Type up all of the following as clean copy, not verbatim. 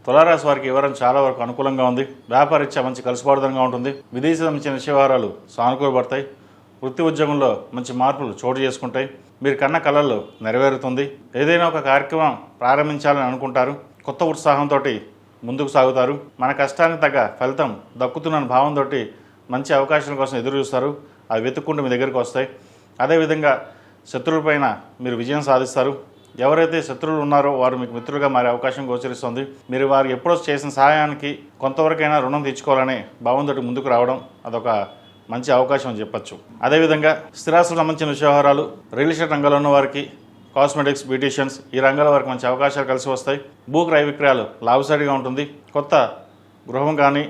తులారాశి వారికి ఈ వారం చాలా వరకు అనుకూలంగా ఉంది. వ్యాపారరీత్యా మంచి కలిసిపాడుదనంగా ఉంటుంది. విదేశీ సంబంధించిన విషయవారాలు సానుకూలపడతాయి. వృత్తి ఉద్యోగంలో మంచి మార్పులు చోటు చేసుకుంటాయి. మీరు కన్న కళల్లో నెరవేరుతుంది. ఏదైనా ఒక కార్యక్రమం ప్రారంభించాలని అనుకుంటారు. కొత్త ఉత్సాహంతో ముందుకు సాగుతారు. మన కష్టానికి తగ్గ ఫలితం దక్కుతున్న భావంతో మంచి అవకాశాల కోసం ఎదురు చూస్తారు. అవి వెతుక్కుంటూ మీ దగ్గరికి వస్తాయి. అదేవిధంగా శత్రువులపైన మీరు విజయం సాధిస్తారు. ఎవరైతే శత్రువులు ఉన్నారో వారు మీకు మిత్రులుగా మారే అవకాశం గోచరిస్తుంది. మీరు వారికి ఎప్పుడో చేసిన సహాయానికి కొంతవరకైనా రుణం తీర్చుకోవాలనే భావంతో ముందుకు రావడం అదొక మంచి అవకాశం అని చెప్పచ్చు. అదేవిధంగా స్థిరాస్తులకు సంబంధించిన వ్యవహారాలు, రియల్ ఎస్టేట్ రంగంలో ఉన్న వారికి, కాస్మెటిక్స్, బ్యూటీషియన్స్ ఈ రంగాల వారికి మంచి అవకాశాలు కలిసి వస్తాయి. భూ క్రయ విక్రయాలు లాభసాటిగా ఉంటుంది. కొత్త గృహం కానీ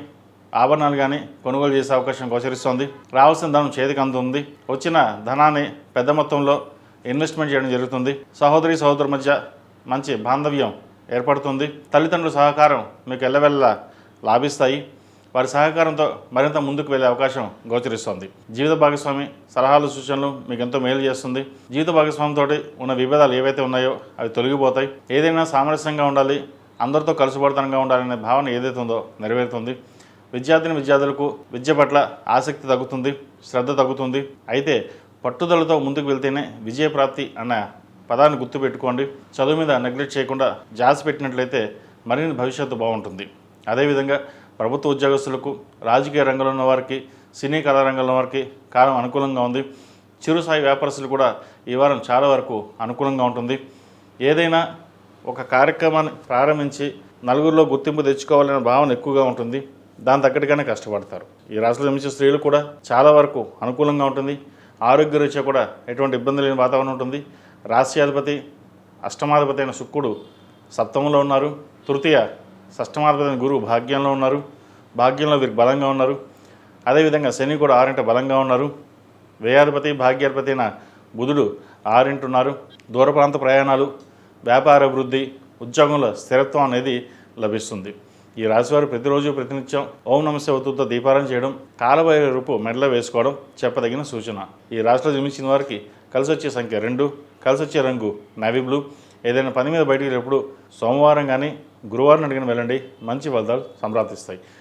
ఆభరణాలు కానీ కొనుగోలు చేసే అవకాశం గోచరిస్తోంది. రావాల్సిన ధనం చేతికి అందుతుంది. వచ్చిన ధనాన్ని పెద్ద మొత్తంలో ఇన్వెస్ట్మెంట్ చేయడం జరుగుతుంది. సహోదరుల మధ్య మంచి బాంధవ్యం ఏర్పడుతుంది. తల్లిదండ్రుల సహకారం మీకు ఎల్లవెల్లా లాభిస్తాయి. వారి సహకారంతో మరింత ముందుకు వెళ్ళే అవకాశం గోచరిస్తోంది. జీవిత భాగస్వామి సలహాలు, సూచనలు మీకు ఎంతో మేలు చేస్తుంది. జీవిత భాగస్వామితో ఉన్న విభేదాలు ఏవైతే ఉన్నాయో అవి తొలగిపోతాయి. ఏదైనా సామరస్యంగా ఉండాలి, అందరితో కలిసిపడతనంగా ఉండాలనే భావన ఏదైతే ఉందో నెరవేరుతుంది. విద్యార్థులకు విద్య పట్ల ఆసక్తి తగ్గుతుంది, శ్రద్ధ తగ్గుతుంది. అయితే పట్టుదలతో ముందుకు వెళ్తేనే విజయప్రాప్తి అన్న పదాన్ని గుర్తుపెట్టుకోండి. చదువు మీద నెగ్లెక్ట్ చేయకుండా జాస్ పెట్టినట్లయితే మరిన్ని భవిష్యత్తు బాగుంటుంది. అదేవిధంగా ప్రభుత్వ ఉద్యోగస్తులకు, రాజకీయ రంగంలో ఉన్న వారికి, సినీ కళారంగంలో వారికి కాలం అనుకూలంగా ఉంది. చిరుస్థాయి వ్యాపారస్తులు కూడా ఈ వారం చాలా వరకు అనుకూలంగా ఉంటుంది. ఏదైనా ఒక కార్యక్రమాన్ని ప్రారంభించి నలుగురిలో గుర్తింపు తెచ్చుకోవాలనే భావన ఎక్కువగా ఉంటుంది. దాని తగ్గట్టుగానే కష్టపడతారు. ఈ రాశిలో జన్మించిన స్త్రీలు కూడా చాలా వరకు అనుకూలంగా ఉంటుంది. ఆరోగ్యరీత్యా కూడా ఎటువంటి ఇబ్బంది లేని వాతావరణం ఉంటుంది. రాశ్యాధిపతి, అష్టమాధిపతి అయిన శుక్రుడు సప్తమంలో ఉన్నారు. తృతీయ షష్టమాధిపతి అయిన గురువు భాగ్యంలో ఉన్నారు. భాగ్యంలో వీరికి బలంగా ఉన్నారు. అదేవిధంగా శని కూడా 6 బలంగా ఉన్నారు. వ్యయాధిపతి, భాగ్యాధిపతి అయిన బుధుడు 6 ఉన్నారు. దూర ప్రాంత ప్రయాణాలు, వ్యాపార అభివృద్ధి, ఉద్యోగంలో స్థిరత్వం అనేది లభిస్తుంది. ఈ రాశివారు ప్రతిరోజు ప్రతినిత్యం ఓం నమస్తే ఒత్తుతో దీపారాధన చేయడం, కాలభైరవ రూపు మెడలో వేసుకోవడం చెప్పదగిన సూచన. ఈ రాశిలో జన్మించిన వారికి కలిసి వచ్చే సంఖ్య 2, కలిసి వచ్చే రంగు నేవీ బ్లూ. ఏదైనా పని మీద బయటికి వెళ్ళినప్పుడు సోమవారం కానీ గురువారం అడిగిన వెళ్ళండి. మంచి ఫలితాలు సంప్రాప్తిస్తాయి.